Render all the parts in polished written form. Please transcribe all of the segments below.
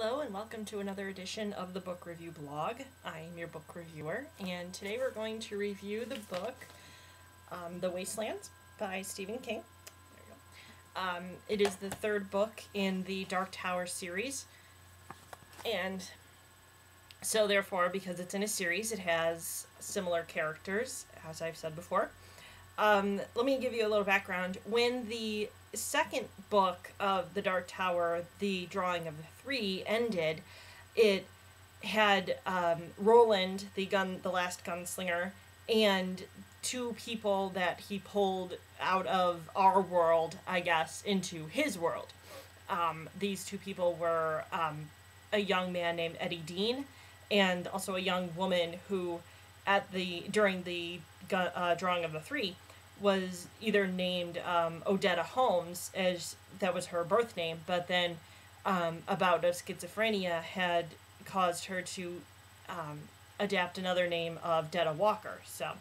Hello and welcome to another edition of the Book Review Blog. I'm your book reviewer, and today we're going to review the book The Wastelands by Stephen King. There you go. It is the third book in the Dark Tower series, and so therefore, because it's in a series, it has similar characters, as I've said before. Let me give you a little background. When the second book of the Dark Tower, The Drawing of the Three, ended, it had Roland, the last gunslinger, and two people that he pulled out of our world, I guess, into his world. These two people were a young man named Eddie Dean, and also a young woman who, during the Drawing of the Three, was either named Odetta Holmes, as that was her birth name, but then a bout of schizophrenia had caused her to adapt another name of Detta Walker. So,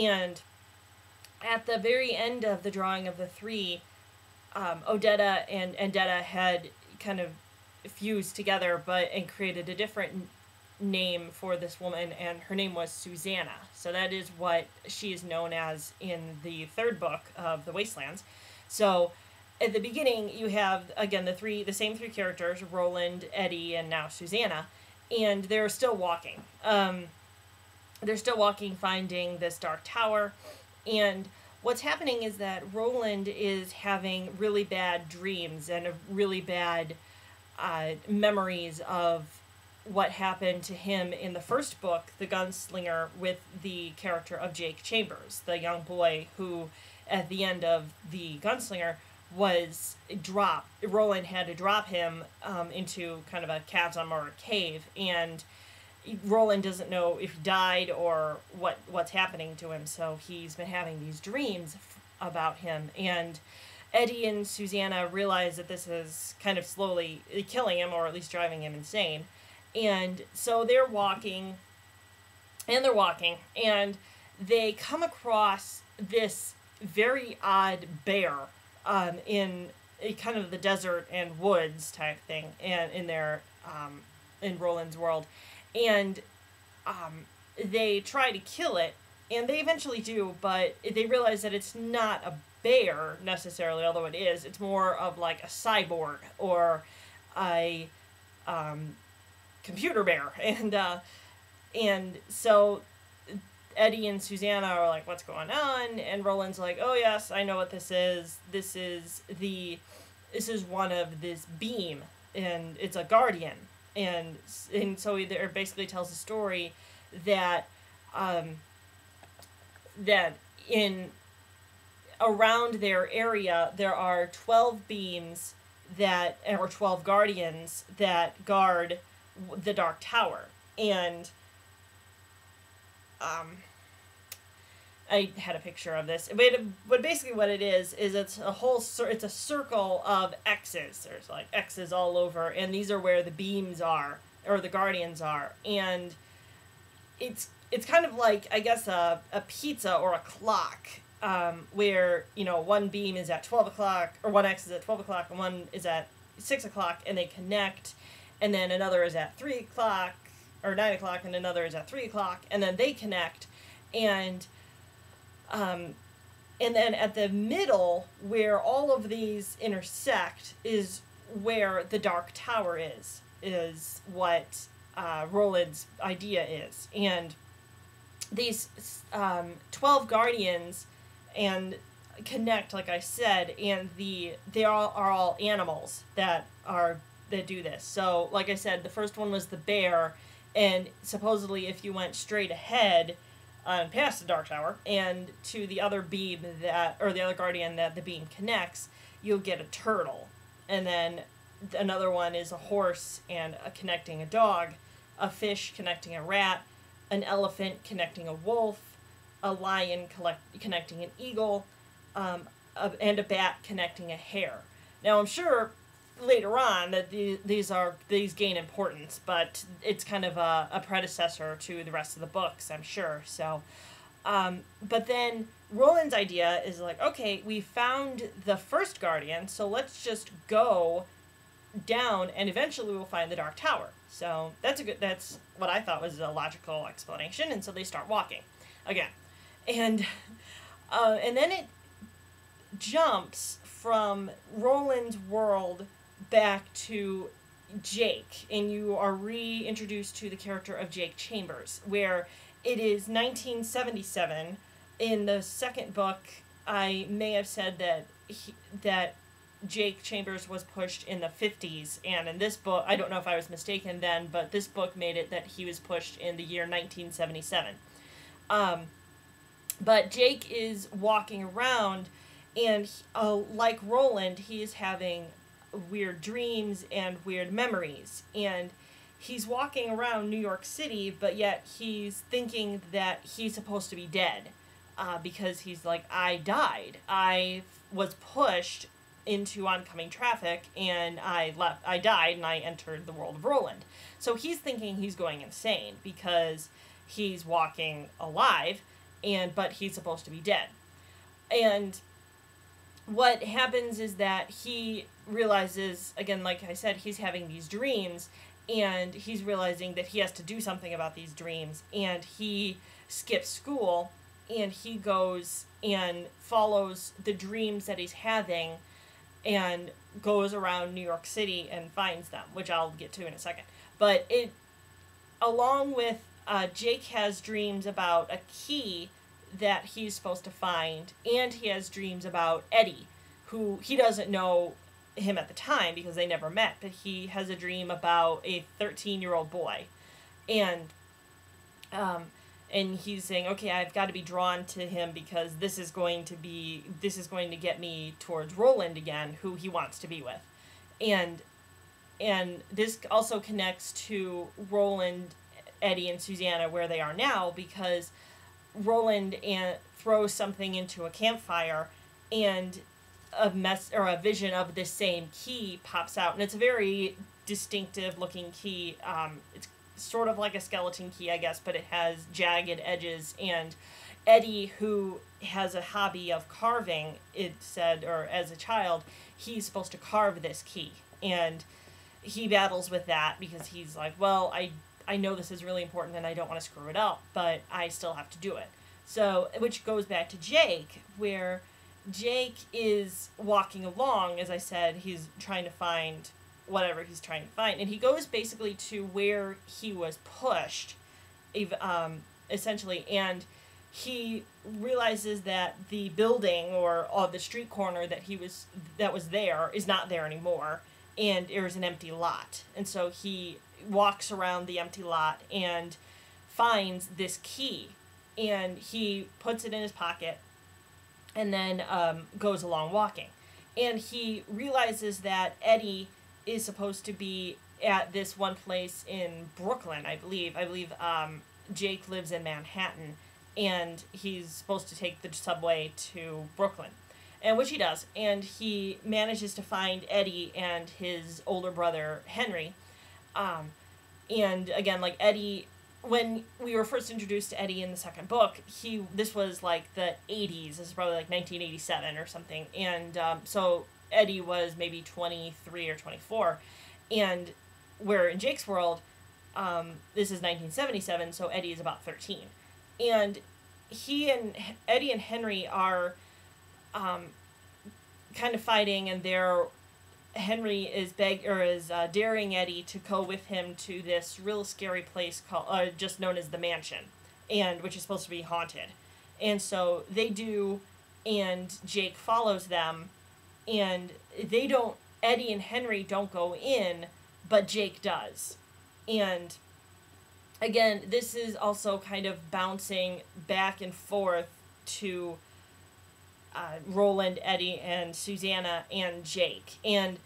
and at the very end of the Drawing of the Three, Odetta and Detta had kind of fused together, and created a different name for this woman, and her name was Susanna. So that is what she is known as in the third book of The Wastelands. So at the beginning, you have, again, the same three characters, Roland, Eddie, and now Susanna, and they're still walking. They're still walking, finding this dark tower, and what's happening is that Roland is having really bad dreams and really bad memories of what happened to him in the first book, The Gunslinger, with the character of Jake Chambers, the young boy who, at the end of The Gunslinger, was dropped. Roland had to drop him into kind of a chasm or a cave, and Roland doesn't know if he died or what's happening to him, so he's been having these dreams about him, and Eddie and Susanna realize that this is kind of slowly killing him, or at least driving him insane. And so they're walking, and they come across this very odd bear in a kind of the desert and woods type thing, and in Roland's world, and they try to kill it, and they eventually do, but they realize that it's not a bear necessarily, although it is. It's more of like a cyborg or a computer bear, and so Eddie and Susanna are like, what's going on? And Roland's like, oh yes, I know what this is. This is one of this beam, and it's a guardian, and so it basically tells a story that that in around their area there are 12 beams or 12 guardians that guard the Dark Tower, and I had a picture of this, but basically what it is it's a circle of X's. There's like X's all over, and these are where the beams are, or the guardians are, and it's kind of like, I guess, a pizza or a clock, where, one beam is at 12 o'clock, or one X is at 12 o'clock, and one is at 6 o'clock, and they connect, and then another is at 3 o'clock, or 9 o'clock, and another is at 3 o'clock, and then they connect, and then at the middle, where all of these intersect, is where the Dark Tower is what Roland's idea is, and these 12 guardians and connect, like I said, and they are all animals that do this. So, like I said, the first one was the bear, and supposedly if you went straight ahead past the Dark Tower and to the other beam or the other guardian that the beam connects, you'll get a turtle. And then another one is a horse and connecting a dog, a fish connecting a rat, an elephant connecting a wolf, a lion connecting an eagle, and a bat connecting a hare. Now, I'm sure later on that these gain importance, but it's kind of a predecessor to the rest of the books, I'm sure. So, but then Roland's idea is like, okay, we found the first guardian, so let's just go down, and eventually we'll find the Dark Tower. So that's what I thought was a logical explanation, and so they start walking again. And then it jumps from Roland's world back to Jake, and you are reintroduced to the character of Jake Chambers, where it is 1977. In the second book, I may have said that Jake Chambers was pushed in the 50s, and in this book, I don't know if I was mistaken then, but this book made it that he was pushed in the year 1977. But Jake is walking around, and like Roland, he is having weird dreams and weird memories, and he's walking around New York City, but yet he's thinking that he's supposed to be dead, because he's like, I died. I was pushed into oncoming traffic, and I died, and I entered the world of Roland. So he's thinking he's going insane because he's walking alive, but he's supposed to be dead. And what happens is that he realizes, again, like I said, he's having these dreams, and he's realizing that he has to do something about these dreams, and he skips school, and he goes and follows the dreams that he's having and goes around New York City and finds them, which I'll get to in a second. But along with Jake has dreams about a key that he's supposed to find, and he has dreams about Eddie, who he doesn't know him at the time because they never met, but he has a dream about a 13-year-old boy, and he's saying, okay, I've got to be drawn to him because this is going to get me towards Roland again, who he wants to be with. And this also connects to Roland, Eddie, and Susanna where they are now, because Roland throws something into a campfire, and a vision of this same key pops out, and it's a very distinctive looking key. It's sort of like a skeleton key, I guess, but it has jagged edges, and Eddie, who has a hobby of carving, it said, or as a child, he's supposed to carve this key, and he battles with that because he's like, well, I know this is really important and I don't want to screw it up, but I still have to do it. So, which goes back to Jake, where Jake is walking along, as I said, he's trying to find whatever he's trying to find, and he goes basically to where he was pushed, essentially, and he realizes that the building or the street corner that was there is not there anymore, and there's an empty lot, and so he walks around the empty lot and finds this key, and he puts it in his pocket, and then goes along walking, and he realizes that Eddie is supposed to be at this one place in Brooklyn, I believe. Jake lives in Manhattan, and he's supposed to take the subway to Brooklyn, and which he does, and he manages to find Eddie and his older brother Henry, and again, like Eddie, when we were first introduced to Eddie in the second book, this was like the 80s, this is probably like 1987 or something, and so Eddie was maybe 23 or 24, and where in Jake's world, this is 1977, so Eddie is about 13, and Eddie and Henry are kind of fighting, and Henry is daring Eddie to go with him to this real scary place called just known as the Mansion, and which is supposed to be haunted, and so they do, and Jake follows them. And Eddie and Henry don't go in, but Jake does. And again, this is also kind of bouncing back and forth to Roland, Eddie, and Susanna, and Jake. And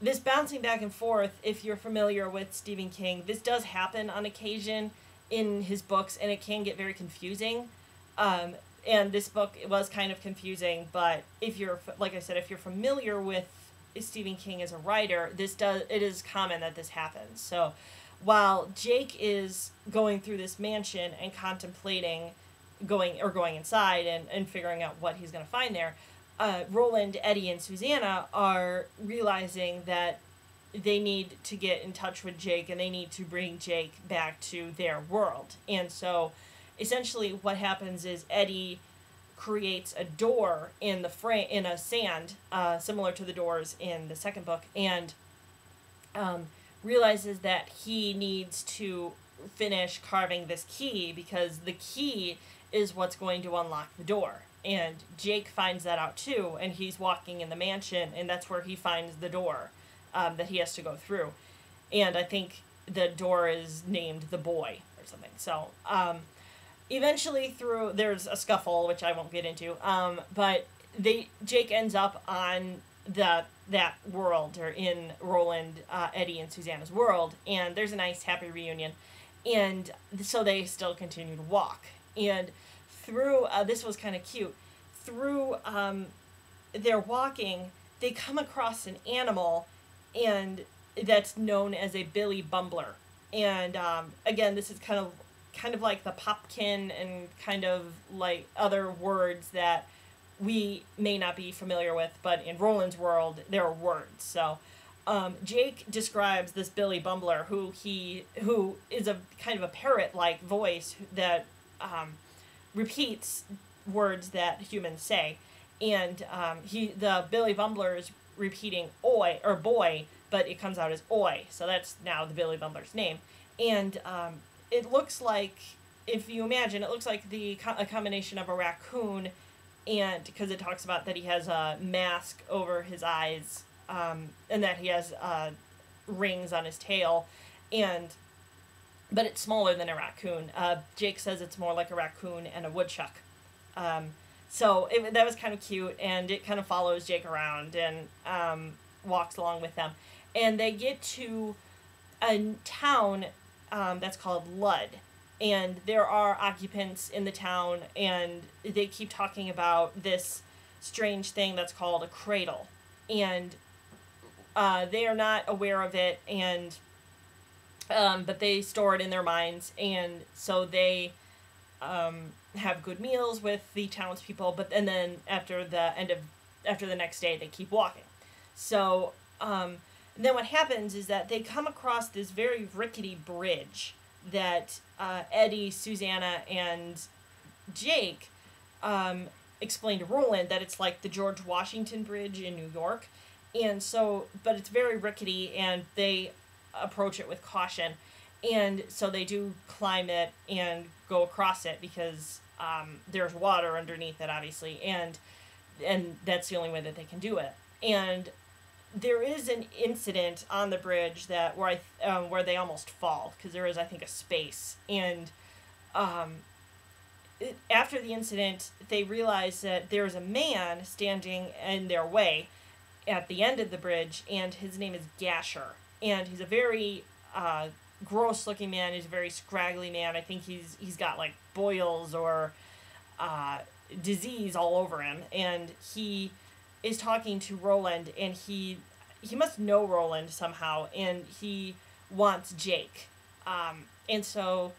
this bouncing back and forth, if you're familiar with Stephen King, this does happen on occasion in his books, and it can get very confusing. And this book was kind of confusing, but like I said, if you're familiar with Stephen King as a writer, it is common that this happens. So while Jake is going through this mansion and contemplating going inside and figuring out what he's going to find there, Roland, Eddie, and Susanna are realizing that they need to get in touch with Jake, and they need to bring Jake back to their world. And so essentially what happens is Eddie creates a door in the in a sand, similar to the doors in the second book, and realizes that he needs to finish carving this key, because the key is what's going to unlock the door. And Jake finds that out too, and he's walking in the mansion, and that's where he finds the door that he has to go through. And I think the door is named the Boy or something. So eventually there's a scuffle, which I won't get into, but Jake ends up on that world, or in Roland, Eddie, and Susanna's world, and there's a nice happy reunion. And so they still continue to walk. And through, this was kind of cute, through their walking, they come across an animal, and that's known as a billy bumbler. And again, this is kind of like the popkin, and kind of like other words that we may not be familiar with, but in Roland's world, there are words. So Jake describes this Billy Bumbler, who is a kind of a parrot-like voice that repeats words that humans say, and the Billy Bumbler is repeating "oi" or "boy," but it comes out as "oi," so that's now the Billy Bumbler's name. And it looks like, if you imagine, it looks like a combination of a raccoon, and because it talks about that he has a mask over his eyes, and that he has rings on his tail, but it's smaller than a raccoon. Jake says it's more like a raccoon and a woodchuck. So that was kind of cute, and it kind of follows Jake around and walks along with them. And they get to a town that's called Ludd. And there are occupants in the town, and they keep talking about this strange thing that's called a cradle. And they are not aware of it, and but they store it in their minds, and so they have good meals with the townspeople. And then after the next day, they keep walking. So then what happens is that they come across this very rickety bridge that Eddie, Susanna, and Jake explain to Roland that it's like the George Washington Bridge in New York. And so, but it's very rickety, and they approach it with caution. And so they do climb it and go across it, because there's water underneath it, obviously, and that's the only way that they can do it. And there is an incident on the bridge where they almost fall, because there is, I think, a space. And after the incident, they realize that there's a man standing in their way at the end of the bridge, and his name is Gasher. And he's a very gross-looking man. He's a very scraggly man. I think he's got, like, boils or disease all over him. And he is talking to Roland, and he must know Roland somehow, and he wants Jake. And so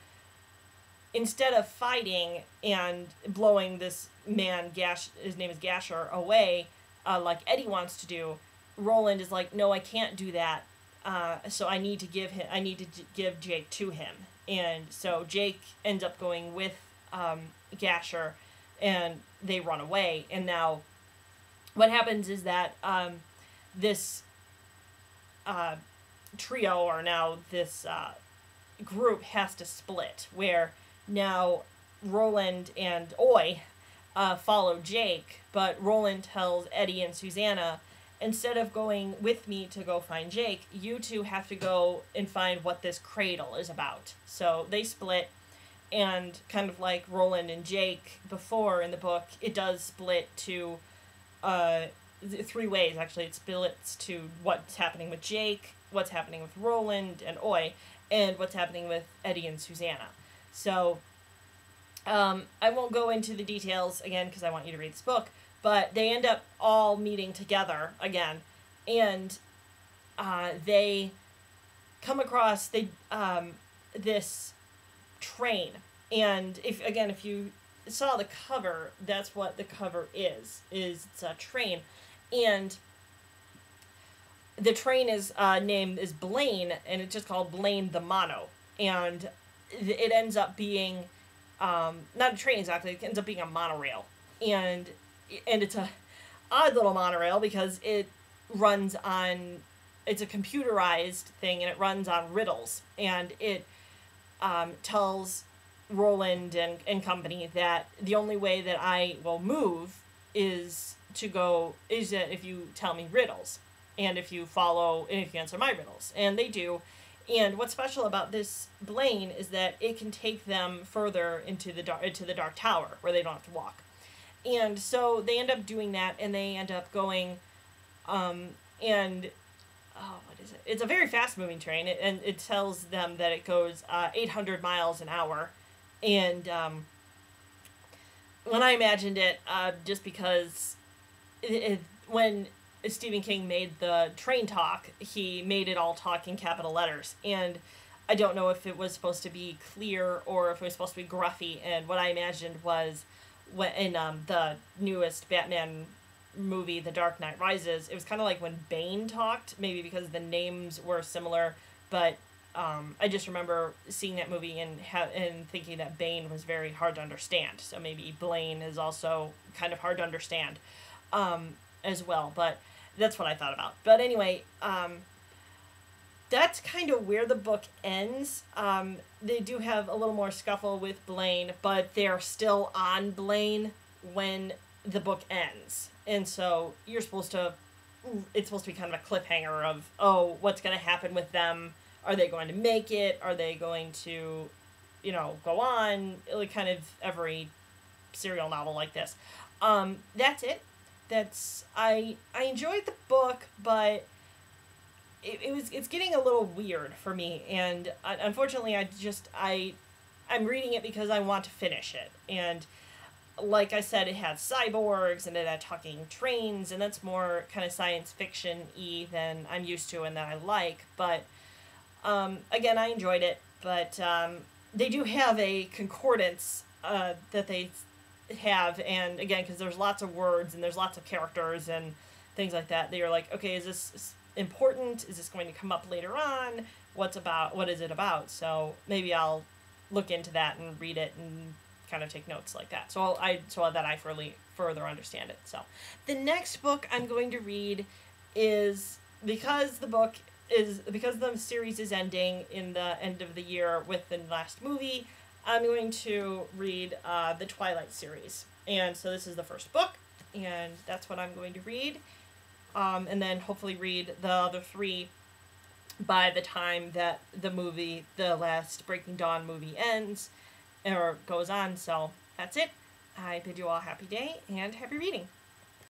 instead of fighting and blowing this man, his name is Gasher, away, like Eddie wants to do, Roland is like, no, I can't do that. So I need to give Jake to him. And so Jake ends up going with Gasher, and they run away. And now what happens is that this trio, or now this group, has to split, where now Roland and Oi follow Jake, but Roland tells Eddie and Susanna, instead of going with me to go find Jake, you two have to go and find what this cradle is about. So they split, and kind of like Roland and Jake before in the book, it does split to three ways, actually. It splits to what's happening with Jake, what's happening with Roland and Oi, and what's happening with Eddie and Susanna. So I won't go into the details again, because I want you to read this book, but they end up all meeting together again, and they come across this train. And if you saw the cover, that's what the cover is it's a train. And the train is name is Blaine, and it's just called Blaine the Mono, and it ends up being not a train exactly. It ends up being a monorail, and it's a odd little monorail because it runs on. It's a computerized thing, and it runs on riddles, and it tells Roland and company that the only way that I will move is that if you tell me riddles, and if you answer my riddles, and they do. And what's special about this Blaine is that it can take them further into the dark tower where they don't have to walk. And so they end up doing that, and they end up going, and what is it? It's a very fast moving train, and it tells them that it goes 800 miles an hour. And when I imagined it, just because when Stephen King made the train talk, he made it all talk in capital letters. And I don't know if it was supposed to be clear or if it was supposed to be gruffy. And what I imagined was in the newest Batman movie, The Dark Knight Rises, it was kind of like when Bane talked, maybe because the names were similar, but I just remember seeing that movie and thinking that Bane was very hard to understand, so maybe Blaine is also kind of hard to understand as well, but that's what I thought about. But anyway, that's kind of where the book ends. They do have a little more scuffle with Blaine, but they're still on Blaine when the book ends. And so it's supposed to be kind of a cliffhanger of, oh, what's going to happen with them? Are they going to make it? Are they going to, go on? Like kind of every serial novel like this. That's it. I enjoyed the book, but it's getting a little weird for me. And unfortunately, I'm reading it because I want to finish it. And like I said, it had cyborgs and it had talking trains, and that's more kind of science fiction-y than I'm used to and that I like. But again, I enjoyed it. But they do have a concordance that they have, and again, because there's lots of words and there's lots of characters and things like that, you're like, okay, is this important? Is this going to come up later on? What is it about? So maybe I'll look into that and read it and kind of take notes like that, so that I further understand it. So the next book I'm going to read is, because the series is ending in the end of the year with the last movie, I'm going to read the Twilight series. And so this is the first book, and that's what I'm going to read, and then hopefully read the other three by the time that the last Breaking Dawn movie ends or goes on. So that's it. I bid you all a happy day and happy reading.